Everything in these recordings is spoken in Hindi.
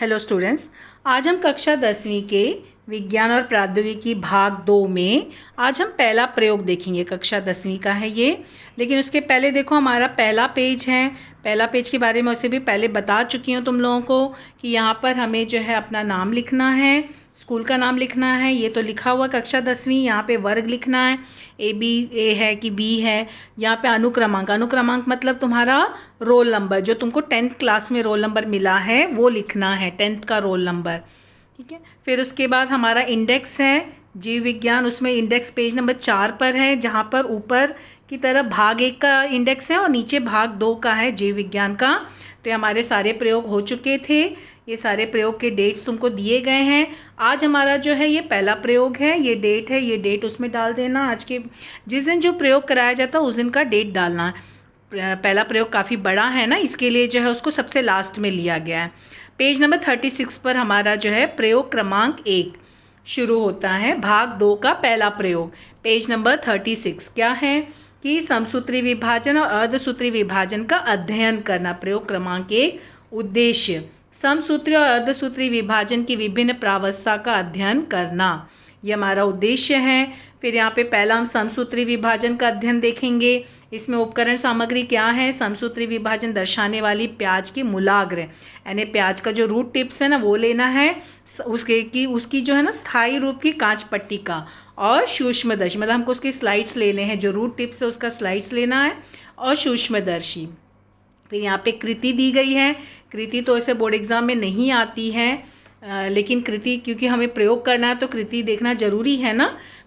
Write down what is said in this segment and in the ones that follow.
हेलो स्टूडेंट्स, आज हम कक्षा 10वीं के विज्ञान और प्रौद्योगिकी भाग 2 में आज हम पहला प्रयोग देखेंगे। कक्षा 10वीं का है ये, लेकिन उसके पहले देखो हमारा पहला पेज है। पहला पेज के बारे में उससे भी पहले बता चुकी हूँ तुम लोगों को कि यहाँ पर हमें जो है अपना नाम लिखना है, स्कूल का नाम लिखना है। ये तो लिखा हुआ कक्षा 10वीं। यहाँ पे वर्ग लिखना है, ए है कि बी है। यहाँ पे अनुक्रमांक मतलब तुम्हारा रोल नंबर, जो तुमको 10th क्लास में रोल नंबर मिला है वो लिखना है, 10th का रोल नंबर। ठीक है, फिर उसके बाद हमारा इंडेक्स है जीव विज्ञान, उसमें इंडेक्स पेज नंबर 4 पर है, जहाँ पर ऊपर की तरफ भाग 1 का इंडेक्स है और नीचे भाग 2 का है जीव विज्ञान का। तो हमारे सारे प्रयोग हो चुके थे, ये सारे प्रयोग के डेट्स तुमको दिए गए हैं। आज हमारा जो है ये पहला प्रयोग है, ये डेट है, ये डेट उसमें डाल देना। आज के जिस दिन जो प्रयोग कराया जाता है उस दिन का डेट डालना है। पहला प्रयोग काफ़ी बड़ा है ना, इसके लिए जो है उसको सबसे लास्ट में लिया गया है। पेज नंबर 36 पर हमारा जो है प्रयोग क्रमांक 1 शुरू होता है, भाग 2 का पहला प्रयोग। पेज नंबर 36 क्या है कि समसूत्री विभाजन और अर्धसूत्री विभाजन का अध्ययन करना। प्रयोग क्रमांक 1 उद्देश्य समसूत्री और अर्धसूत्री विभाजन की विभिन्न प्रावस्था का अध्ययन करना, ये हमारा उद्देश्य है। फिर यहाँ पे पहला हम समसूत्री विभाजन का अध्ययन देखेंगे। इसमें उपकरण सामग्री क्या है? समसूत्री विभाजन दर्शाने वाली प्याज की मूलाग्र, यानी प्याज का जो रूट टिप्स है ना वो लेना है, उसकी जो है ना स्थायी रूप की कांच पट्टी का, और सूक्ष्मदर्शी मतलब हमको उसकी स्लाइड्स लेने हैं, जो रूट टिप्स है उसका स्लाइड्स लेना है, और सूक्ष्मदर्शी। फिर यहाँ पे कृति दी गई है। कृति तो ऐसे बोर्ड एग्जाम में नहीं आती है, लेकिन कृति क्योंकि हमें प्रयोग करना है तो कृति देखना जरूरी है ना।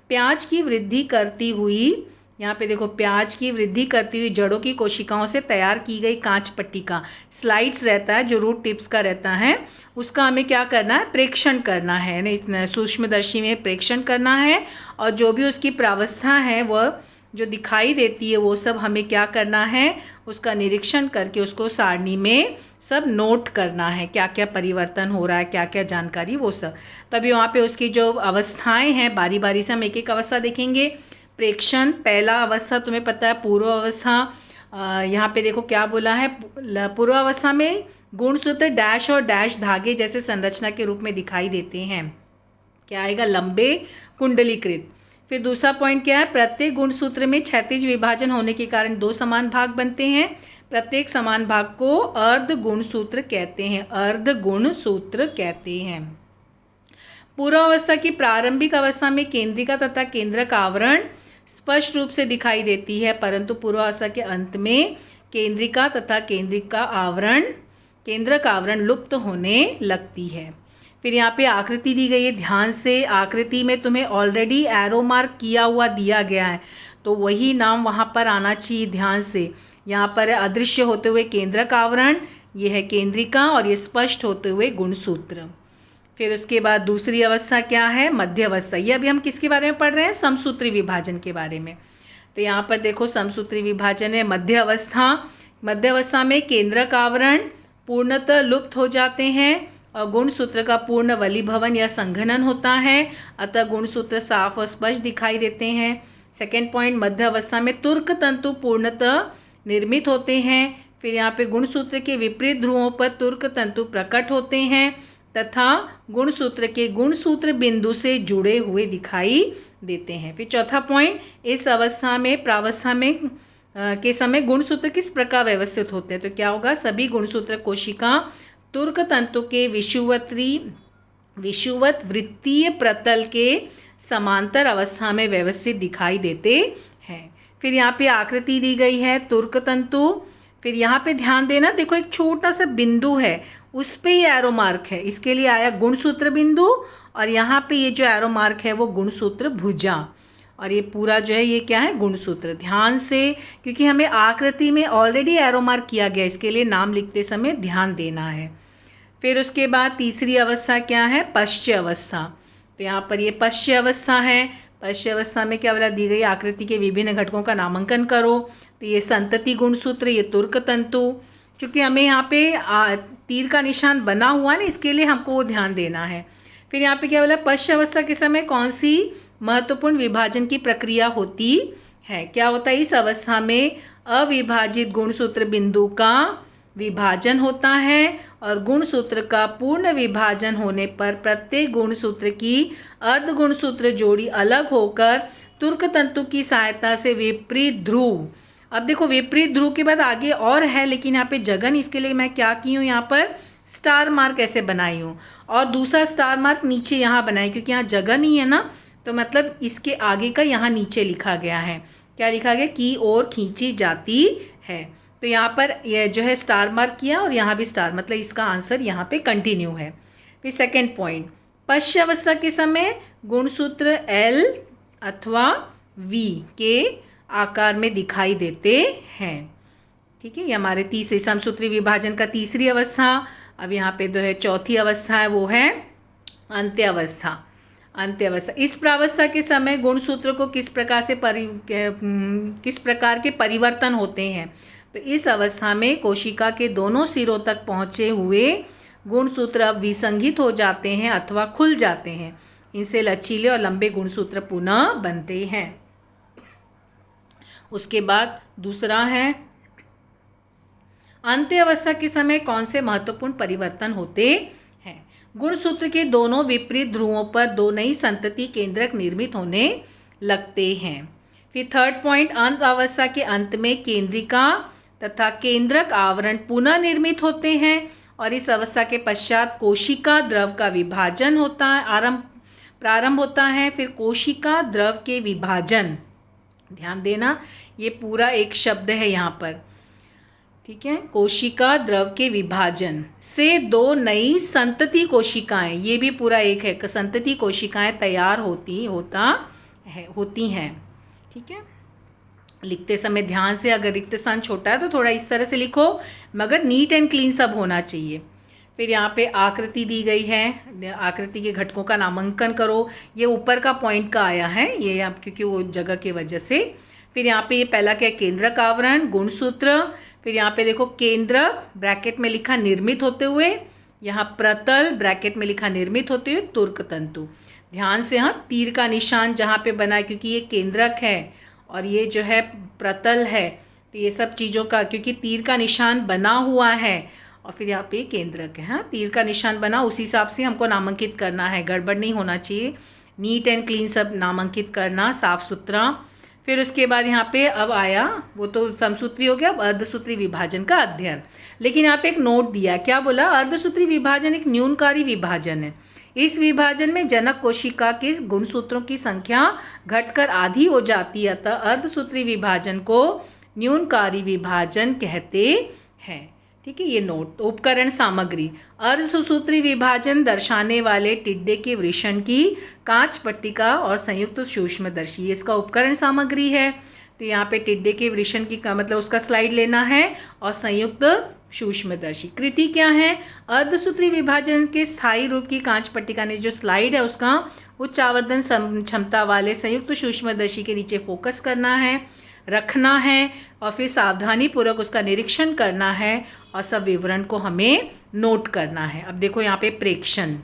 प्याज की वृद्धि करती हुई, यहाँ पे देखो, प्याज की वृद्धि करती हुई जड़ों की कोशिकाओं से तैयार की गई कांच पट्टी का स्लाइड्स रहता है, जो रूट टिप्स का रहता है, उसका हमें क्या करना है? प्रेक्षण करना है, सूक्ष्मदर्शी में प्रेक्षण करना है। और जो भी उसकी प्रावस्था है वह जो दिखाई देती है वो सब हमें क्या करना है? उसका निरीक्षण करके उसको सारणी में सब नोट करना है, क्या क्या परिवर्तन हो रहा है, क्या क्या जानकारी, वो सब। तभी वहाँ पे उसकी जो अवस्थाएं हैं बारी बारी से हम एक एक अवस्था देखेंगे। प्रेक्षण, पहला अवस्था तुम्हें पता है पूर्व अवस्था। यहाँ पे देखो क्या बोला है, पूर्व अवस्था में गुणसूत्र डैश और डैश धागे जैसे संरचना के रूप में दिखाई देते हैं। क्या आएगा? लंबे कुंडलीकृत। फिर दूसरा पॉइंट क्या है? प्रत्येक गुणसूत्र में क्षैतिज विभाजन होने के कारण 2 समान भाग बनते हैं। प्रत्येक समान भाग को अर्ध गुणसूत्र कहते हैं, अर्ध गुणसूत्र कहते हैं। पूर्व अवस्था की प्रारंभिक अवस्था में केंद्रिका तथा केंद्रक आवरण स्पष्ट रूप से दिखाई देती है, परंतु पूर्वावस्था के अंत में केंद्रिका तथा केंद्रक आवरण लुप्त होने लगती है। फिर यहाँ पे आकृति दी गई है, ध्यान से। आकृति में तुम्हें ऑलरेडी एरो मार्क किया हुआ दिया गया है, तो वही नाम वहाँ पर आना चाहिए, ध्यान से। यहाँ पर अदृश्य होते हुए केंद्रक आवरण, ये है केंद्रिका, और ये स्पष्ट होते हुए गुणसूत्र। फिर उसके बाद दूसरी अवस्था क्या है? मध्य अवस्था। ये अभी हम किसके बारे में पढ़ रहे हैं? समसूत्री विभाजन के बारे में। तो यहाँ पर देखो समसूत्री विभाजन है मध्य अवस्था। मध्य अवस्था में केंद्रक आवरण पूर्णतः लुप्त हो जाते हैं और गुणसूत्र का पूर्ण वलीभवन या संघनन होता है, अतः गुणसूत्र साफ और स्पष्ट दिखाई देते हैं। सेकेंड पॉइंट, मध्य अवस्था में तुर्क तंतु पूर्णतः निर्मित होते हैं। फिर यहाँ पे गुणसूत्र के विपरीत ध्रुवों पर तुर्क तंतु प्रकट होते हैं तथा गुणसूत्र के गुणसूत्र बिंदु से जुड़े हुए दिखाई देते हैं। फिर चौथा पॉइंट, इस अवस्था में प्रावस्था में के समय गुणसूत्र किस प्रकार व्यवस्थित होते हैं? तो क्या होगा? सभी गुणसूत्र कोशिका तुर्क तंतु के विषुवत वृत्तीय प्रतल के समांतर अवस्था में व्यवस्थित दिखाई देते हैं। फिर यहाँ पे आकृति दी गई है, तुर्क तंतु। फिर यहाँ पे ध्यान देना, देखो एक छोटा सा बिंदु है, उस पे ये एरो मार्क है, इसके लिए आया गुणसूत्र बिंदु, और यहाँ पे ये जो एरो मार्क है वो गुणसूत्र भुजा, और ये पूरा जो है ये क्या है? गुणसूत्र। ध्यान से, क्योंकि हमें आकृति में ऑलरेडी एरो मार्क किया गया, इसके लिए नाम लिखते समय ध्यान देना है। फिर उसके बाद तीसरी अवस्था क्या है? पश्च अवस्था। तो यहाँ पर ये पश्च अवस्था है। पश्च अवस्था में क्या बोला? दी गई आकृति के विभिन्न घटकों का नामांकन करो। तो ये संतति गुणसूत्र, ये तुर्क तंतु। चूँकि हमें यहाँ पे तीर का निशान बना हुआ है ना, इसके लिए हमको वो ध्यान देना है। फिर यहाँ पे क्या बोला? पश्च अवस्था के समय कौन सी महत्वपूर्ण विभाजन की प्रक्रिया होती है? क्या होता है? इस अवस्था में अविभाजित गुणसूत्र बिंदु का विभाजन होता है और गुणसूत्र का पूर्ण विभाजन होने पर प्रत्येक गुणसूत्र की अर्ध गुणसूत्र जोड़ी अलग होकर तुर्क तंतु की सहायता से विपरीत ध्रुव। अब देखो विपरीत ध्रुव के बाद आगे और है, लेकिन यहाँ पे जगह इसके लिए मैं क्या की हूँ, यहाँ पर स्टार मार्क ऐसे बनाई हूँ और दूसरा स्टार मार्क नीचे यहाँ बनाई, क्योंकि यहाँ जगह नहीं है ना, तो मतलब इसके आगे का यहाँ नीचे लिखा गया है। क्या लिखा गया, की ओर खींची जाती है। तो यहाँ पर यह जो है स्टार मार्क किया और यहाँ भी स्टार, मतलब इसका आंसर यहाँ पे कंटिन्यू है। फिर सेकंड पॉइंट, पश्य अवस्था के समय गुणसूत्र L अथवा V के आकार में दिखाई देते हैं। ठीक है, ये हमारे तीसरे समसूत्री विभाजन का तीसरी अवस्था। अब यहाँ पे जो है चौथी अवस्था है वो है अंत्य अवस्था। अंत्य अवस्था, इस प्रावस्था के समय गुणसूत्र को किस प्रकार के परिवर्तन होते हैं। तो इस अवस्था में कोशिका के दोनों सिरों तक पहुँचे हुए गुणसूत्र अब विसंगित हो जाते हैं अथवा खुल जाते हैं। इनसे लचीले और लंबे गुणसूत्र पुनः बनते हैं। उसके बाद दूसरा है अंत्य अवस्था के समय कौन से महत्वपूर्ण परिवर्तन होते हैं। गुणसूत्र के दोनों विपरीत ध्रुवों पर दो नई संतति केंद्रक निर्मित होने लगते हैं। फिर थर्ड पॉइंट, अंत अवस्था के अंत में केंद्रिका तथा केंद्रक आवरण पुनः निर्मित होते हैं और इस अवस्था के पश्चात कोशिका द्रव का विभाजन होता है, प्रारंभ होता है। फिर कोशिका द्रव के विभाजन, ध्यान देना ये पूरा एक शब्द है यहाँ पर, ठीक है। कोशिका द्रव के विभाजन से दो नई संतति कोशिकाएं, ये भी पूरा एक है, संतति कोशिकाएं तैयार होती हैं। ठीक है, लिखते समय ध्यान से, अगर रिक्त स्थान छोटा है तो थोड़ा इस तरह से लिखो, मगर नीट एंड क्लीन सब होना चाहिए। फिर यहाँ पे आकृति दी गई है, आकृति के घटकों का नामांकन करो। ये ऊपर का पॉइंट का आया है ये आप, क्योंकि वो जगह की वजह से। फिर यहाँ पे ये पहला क्या, केंद्रक आवरण, गुणसूत्र। फिर यहाँ पे देखो केंद्रक ब्रैकेट में लिखा निर्मित होते हुए, यहाँ प्रतल ब्रैकेट में लिखा निर्मित होते हुए तुर्क तंतु। ध्यान से, हाँ, तीर का निशान जहाँ पे बना है, क्योंकि ये केंद्रक है और ये जो है प्रतल है, तो ये सब चीज़ों का, क्योंकि तीर का निशान बना हुआ है और फिर यहाँ पे केंद्रक है। हाँ, तीर का निशान बना, उस हिसाब से हमको नामांकित करना है, गड़बड़ नहीं होना चाहिए, नीट एंड क्लीन सब नामांकित करना, साफ सुथरा। फिर उसके बाद यहाँ पे अब आया, वो तो समसूत्री हो गया, अब अर्धसूत्री विभाजन का अध्ययन। लेकिन यहाँ पे एक नोट दिया, क्या बोला, अर्धसूत्री विभाजन एक न्यूनकारी विभाजन है। इस विभाजन में जनक कोशिका के गुणसूत्रों की संख्या घटकर आधी हो जाती है, अतः अर्धसूत्री विभाजन को न्यूनकारी विभाजन कहते हैं। ठीक है, ये नोट। उपकरण सामग्री, अर्धसूत्री विभाजन दर्शाने वाले टिड्डे के वृषण की कांच पट्टिका और संयुक्त सूक्ष्मदर्शी, ये इसका उपकरण सामग्री है। तो यहाँ पे टिड्डे के वृषण की मतलब उसका स्लाइड लेना है और संयुक्त सूक्ष्मदर्शी। कृति क्या है, अर्धसूत्री विभाजन के स्थायी रूप की कांच पट्टिका ने जो स्लाइड है उसका उच्च आवर्धन क्षमता वाले संयुक्त सूक्ष्मदर्शी के नीचे फोकस करना है, रखना है और फिर सावधानी पूर्वक उसका निरीक्षण करना है और सब विवरण को हमें नोट करना है। अब देखो यहाँ पे प्रेक्षण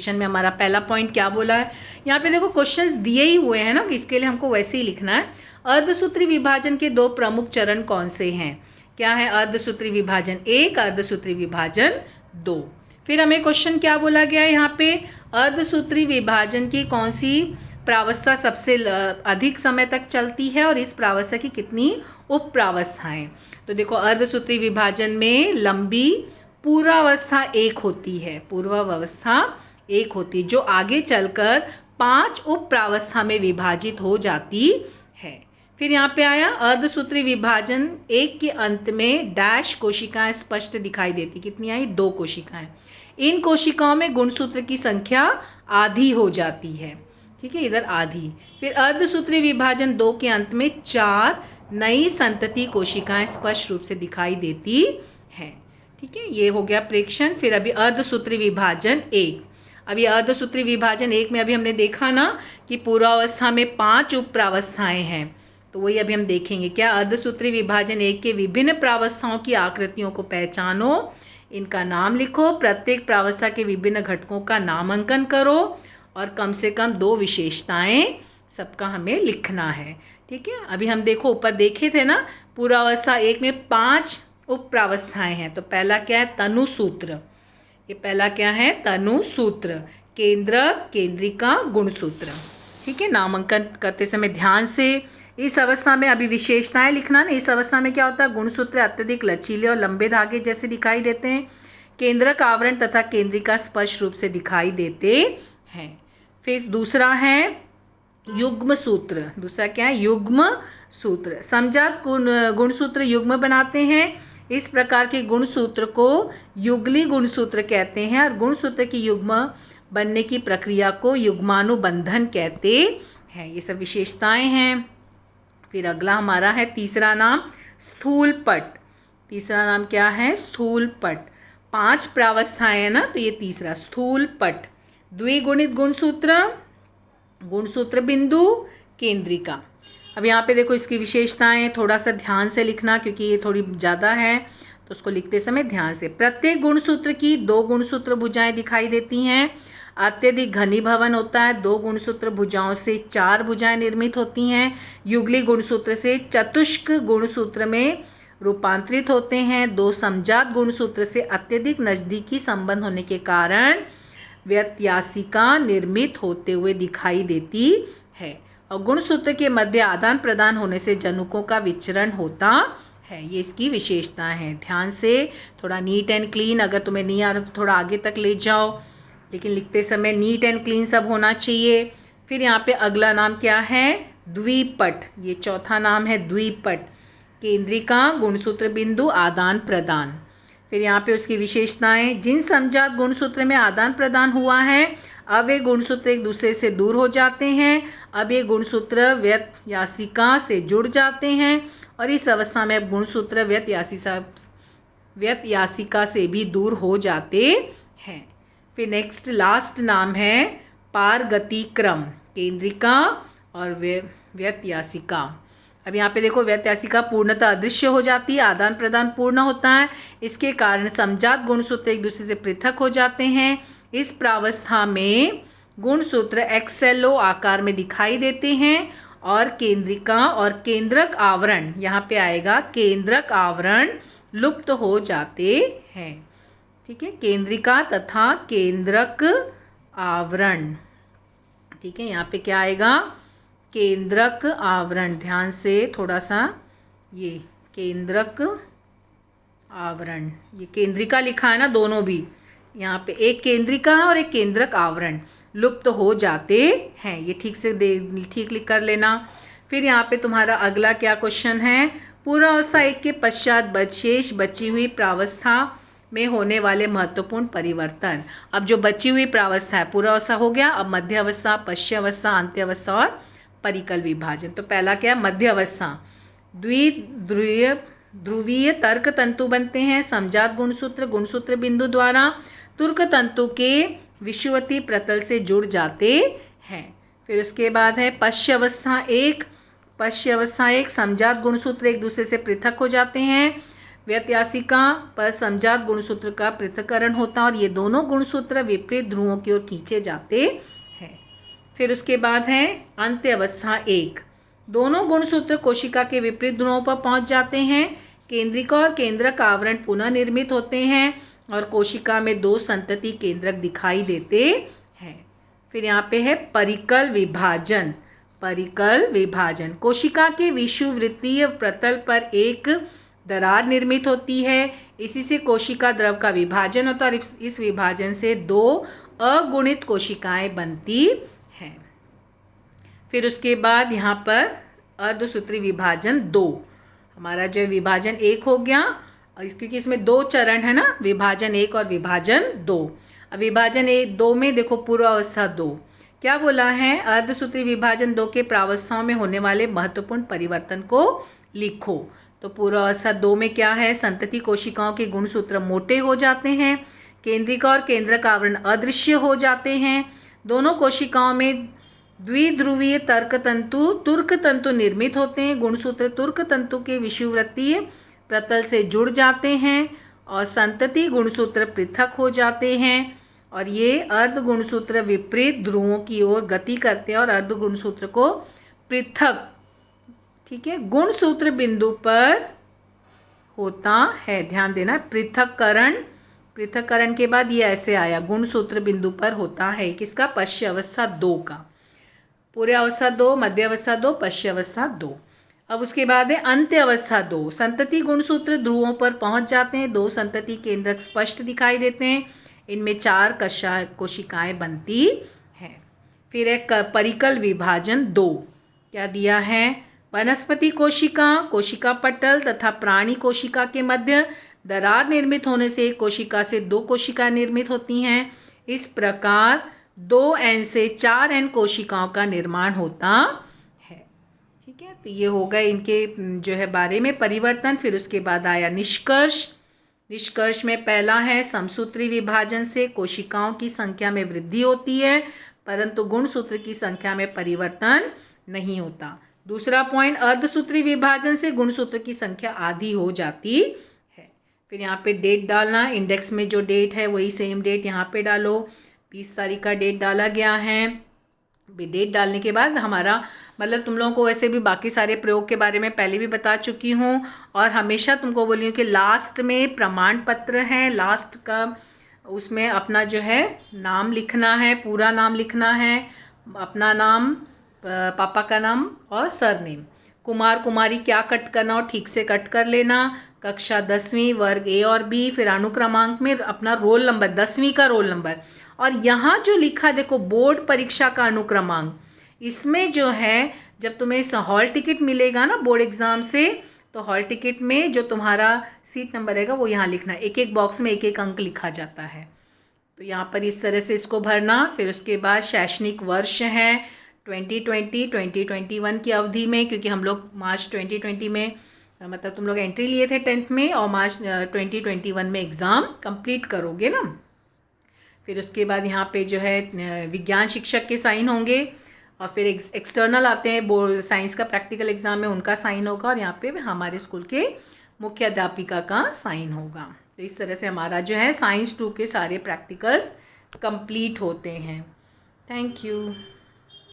में हमारा पहला पॉइंट क्या बोला है, यहाँ पे देखो क्वेश्चंस दिए ही हुए हैं ना, इसके लिए हमको वैसे ही लिखना है। अर्धसूत्री विभाजन के दो प्रमुख चरण कौन से हैं, क्या है, अर्धसूत्री विभाजन 1, अर्धसूत्री विभाजन 2। फिर हमें क्वेश्चन क्या बोला गया है यहाँ पे, अर्धसूत्री विभाजन की कौन सी प्रावस्था सबसे अधिक समय तक चलती है और इस प्रावस्था की कितनी उप प्रावस्थाएं। तो देखो अर्धसूत्री विभाजन में लंबी पूर्वावस्था 1 होती है, पूर्वावस्था 1 होती, जो आगे चलकर 5 उप प्रावस्था में विभाजित हो जाती है। फिर यहाँ पे आया अर्धसूत्री विभाजन 1 के अंत में डैश कोशिकाएं स्पष्ट दिखाई देती, कितनी आई, 2 कोशिकाएं। इन कोशिकाओं में गुणसूत्र की संख्या आधी हो जाती है। ठीक है, इधर आधी। फिर अर्धसूत्री विभाजन 2 के अंत में 4 नई संतति कोशिकाएं स्पष्ट रूप से दिखाई देती हैं। ठीक है, ये हो गया प्रेक्षण। फिर अभी अर्धसूत्री विभाजन 1, अभी अर्धसूत्री विभाजन 1 में अभी हमने देखा ना कि पूर्वावस्था में 5 उप प्रावस्थाएं हैं, तो वही अभी हम देखेंगे। क्या, अर्धसूत्री विभाजन 1 के विभिन्न प्रावस्थाओं की आकृतियों को पहचानो, इनका नाम लिखो, प्रत्येक प्रावस्था के विभिन्न घटकों का नामांकन करो और कम से कम 2 विशेषताएं सबका हमें लिखना है। ठीक है, अभी हम देखो ऊपर देखे थे ना, पूर्वावस्था 1 में 5 उप प्रावस्थाएं हैं। तो पहला क्या है? तनु सूत्र। ये पहला क्या है? तनु सूत्र। केंद्रक, केंद्रिका, गुणसूत्र। ठीक है, नामांकन करते समय ध्यान से इस अवस्था में अभी विशेषताएं लिखना ना। इस अवस्था में क्या होता है? गुणसूत्र अत्यधिक लचीले और लंबे धागे जैसे दिखाई देते हैं। केंद्रक आवरण तथा केंद्रिका स्पष्ट रूप से दिखाई देते हैं। फिर दूसरा है युग्म सूत्र। दूसरा क्या है? युग्म सूत्र। समजात गुणसूत्र युग्म बनाते हैं। इस प्रकार के गुणसूत्र को युगली गुणसूत्र कहते हैं और गुणसूत्र की युग्म बनने की प्रक्रिया को युग्मानुबंधन कहते हैं। ये सब विशेषताएं हैं। फिर अगला हमारा है तीसरा नाम स्थूल पट। तीसरा नाम क्या है? स्थूल पट। 5 प्रावस्थाएं है ना, तो ये तीसरा स्थूल पट। द्विगुणित गुणसूत्र, गुणसूत्र बिंदु, केंद्रिका। अब यहाँ पे देखो इसकी विशेषताएं थोड़ा सा ध्यान से लिखना क्योंकि ये थोड़ी ज़्यादा है, तो उसको लिखते समय ध्यान से। प्रत्येक गुणसूत्र की 2 गुणसूत्र भुजाएं दिखाई देती हैं। अत्यधिक घनीभवन होता है। 2 गुणसूत्र भुजाओं से 4 भुजाएं निर्मित होती हैं। युगली गुणसूत्र से चतुष्क गुणसूत्र में रूपांतरित होते हैं। 2 समजात गुणसूत्र से अत्यधिक नज़दीकी संबंध होने के कारण व्यत्यासिका निर्मित होते हुए दिखाई देती है और गुणसूत्र के मध्य आदान प्रदान होने से जनुकों का विचरण होता है। ये इसकी विशेषता है। ध्यान से थोड़ा नीट एंड क्लीन, अगर तुम्हें नहीं आ रहा तो थोड़ा आगे तक ले जाओ, लेकिन लिखते समय नीट एंड क्लीन सब होना चाहिए। फिर यहाँ पे अगला नाम क्या है? द्विपट। ये चौथा नाम है द्विपट। केंद्रिका, गुणसूत्र बिंदु, आदान प्रदान। फिर यहाँ पे उसकी विशेषताएं। जिन समजात गुणसूत्र में आदान प्रदान हुआ है अब वे गुणसूत्र एक दूसरे से दूर हो जाते हैं। अब ये गुणसूत्र व्यत्यासिका से जुड़ जाते हैं और इस अवस्था में अब गुणसूत्र व्यत्यासिका से भी दूर हो जाते हैं। फिर नेक्स्ट लास्ट नाम है पारगतिक्रम। केंद्रिका और व्यत्यासिका। अब यहाँ पे देखो व्यत्यासिका पूर्णतः अदृश्य हो जाती है। आदान प्रदान पूर्ण होता है। इसके कारण समजात गुणसूत्र एक दूसरे से पृथक हो जाते हैं। इस प्रावस्था में गुणसूत्र एक्सेलो आकार में दिखाई देते हैं और केंद्रिका और केंद्रक आवरण, यहाँ पे आएगा केंद्रक आवरण, लुप्त हो जाते हैं। ठीक है, केंद्रिका तथा केंद्रक आवरण। ठीक है, यहाँ पे क्या आएगा? केंद्रक आवरण। ध्यान से थोड़ा सा, ये केंद्रक आवरण, ये केंद्रिका लिखा है ना, दोनों भी यहाँ पे एक केंद्रिका है और एक केंद्रक आवरण लुप्त हो जाते हैं। ये ठीक से ठीक लिख कर लेना। फिर यहाँ पे तुम्हारा अगला क्या क्वेश्चन है? पूर्वावस्था 1 के पश्चात शेष बची हुई प्रावस्था में होने वाले महत्वपूर्ण परिवर्तन। अब जो बची हुई प्रावस्था है, पूर्वावस्था हो गया, अब मध्य अवस्था, पश्चावस्था, अंत्यावस्था और परिकल विभाजन। तो पहला क्या है? मध्य अवस्था। ध्रुवीय तर्क तंतु बनते हैं समजात गुणसूत्र, गुणसूत्र बिंदु द्वारा तुर्क तंतु के विषुवती प्रतल से जुड़ जाते हैं। फिर उसके बाद है पश्चावस्था 1। पश्चावस्था 1 समजात गुणसूत्र एक दूसरे से पृथक हो जाते हैं। व्यत्यासिका पर समजात गुणसूत्र का पृथक्करण होता है और ये दोनों गुणसूत्र विपरीत ध्रुवों की ओर खींचे जाते हैं। फिर उसके बाद है अंत्यावस्था 1। दोनों गुणसूत्र कोशिका के विपरीत ध्रुवों पर पहुंच जाते हैं। केंद्रिका और केंद्रक आवरण पुनः निर्मित होते हैं और कोशिका में 2 संतति केंद्रक दिखाई देते हैं। फिर यहाँ पे है परिकल विभाजन। परिकल विभाजन, कोशिका के विषुवृत्तीय प्रतल पर एक दरार निर्मित होती है। इसी से कोशिका द्रव का विभाजन होता है और इस विभाजन से 2 अगुणित कोशिकाएं बनती हैं। फिर उसके बाद यहाँ पर अर्धसूत्री विभाजन 2। हमारा जो विभाजन 1 हो गया, क्योंकि इसमें 2 चरण है ना, विभाजन 1 और विभाजन 2। अब विभाजन 2 में देखो पूर्वावस्था 2 क्या बोला है? अर्धसूत्री विभाजन 2 के प्रावस्थाओं में होने वाले महत्वपूर्ण परिवर्तन को लिखो। तो पूर्वावस्था 2 में क्या है? संतति कोशिकाओं के गुणसूत्र मोटे हो जाते हैं। केंद्रिका और केंद्रक आवरण अदृश्य हो जाते हैं। दोनों कोशिकाओं में द्विध्रुवीय तुर्क तंतु निर्मित होते हैं। गुणसूत्र तुर्क तंतु के विषुवृत्तीय प्रतल से जुड़ जाते हैं और संतति गुणसूत्र पृथक हो जाते हैं और ये अर्ध गुणसूत्र विपरीत ध्रुवों की ओर गति करते हैं और अर्ध गुणसूत्र को पृथक, ठीक है, गुणसूत्र बिंदु पर होता है। ध्यान देना, पृथक्करण के बाद ये ऐसे आया, गुणसूत्र बिंदु पर होता है। किसका? पश्य अवस्था 2 का। पूर्य अवस्था 2, मध्य अवस्था 2, पश्य अवस्था 2। अब उसके बाद है अंत्य अवस्था 2। संतति गुणसूत्र ध्रुवों पर पहुंच जाते हैं। 2 संतति केंद्रक स्पष्ट दिखाई देते हैं। इनमें 4 कोशिकाएं बनती हैं। फिर एक परिकल विभाजन 2। क्या दिया है? वनस्पति कोशिका, कोशिका पटल तथा प्राणी कोशिका के मध्य दरार निर्मित होने से एक कोशिका से 2 कोशिका निर्मित होती हैं। इस प्रकार 2n से 4n कोशिकाओं का निर्माण होता है। ठीक है, तो ये हो गए इनके जो है बारे में परिवर्तन। फिर उसके बाद आया निष्कर्ष। निष्कर्ष में पहला है, समसूत्री विभाजन से कोशिकाओं की संख्या में वृद्धि होती है, परंतु गुणसूत्र की संख्या में परिवर्तन नहीं होता। दूसरा पॉइंट, अर्धसूत्री विभाजन से गुणसूत्र की संख्या आधी हो जाती है। फिर यहाँ पे डेट डालना, इंडेक्स में जो डेट है वही सेम डेट यहाँ पे डालो। 20 तारीख का डेट डाला गया है। डेट डालने के बाद हमारा मतलब तुम लोगों को वैसे भी बाकी सारे प्रयोग के बारे में पहले भी बता चुकी हूँ, और हमेशा तुमको बोली हूँ कि लास्ट में प्रमाण पत्र है, लास्ट का उसमें अपना जो है नाम लिखना है, पूरा नाम लिखना है, अपना नाम, पापा का नाम और सरनेम। कुमार कुमारी क्या कट करना और ठीक से कट कर लेना। कक्षा 10वीं, वर्ग ए और बी, फिर अनुक्रमांक में अपना रोल नंबर, 10वीं का रोल नंबर। और यहाँ जो लिखा देखो, बोर्ड परीक्षा का अनुक्रमांक, इसमें जो है जब तुम्हें हॉल टिकट मिलेगा ना बोर्ड एग्ज़ाम से, तो हॉल टिकट में जो तुम्हारा सीट नंबर रहेगा वो यहाँ लिखना। एक एक बॉक्स में एक एक अंक लिखा जाता है। तो यहाँ पर इस तरह से इसको भरना। फिर उसके बाद शैक्षणिक वर्ष है 2020-2021 की अवधि में, क्योंकि हम लोग मार्च 2020 में मतलब तुम लोग एंट्री लिए थे 10th में, और मार्च 2021 में एग्ज़ाम कंप्लीट करोगे ना। फिर उसके बाद यहाँ पे जो है विज्ञान शिक्षक के साइन होंगे, और फिर एक्सटर्नल आते हैं बोर्ड साइंस का प्रैक्टिकल एग्ज़ाम में, उनका साइन होगा, और यहाँ पे हमारे स्कूल के मुख्य अध्यापिका का साइन होगा। तो इस तरह से हमारा जो है साइंस 2 के सारे प्रैक्टिकल्स कंप्लीट होते हैं। Thank you.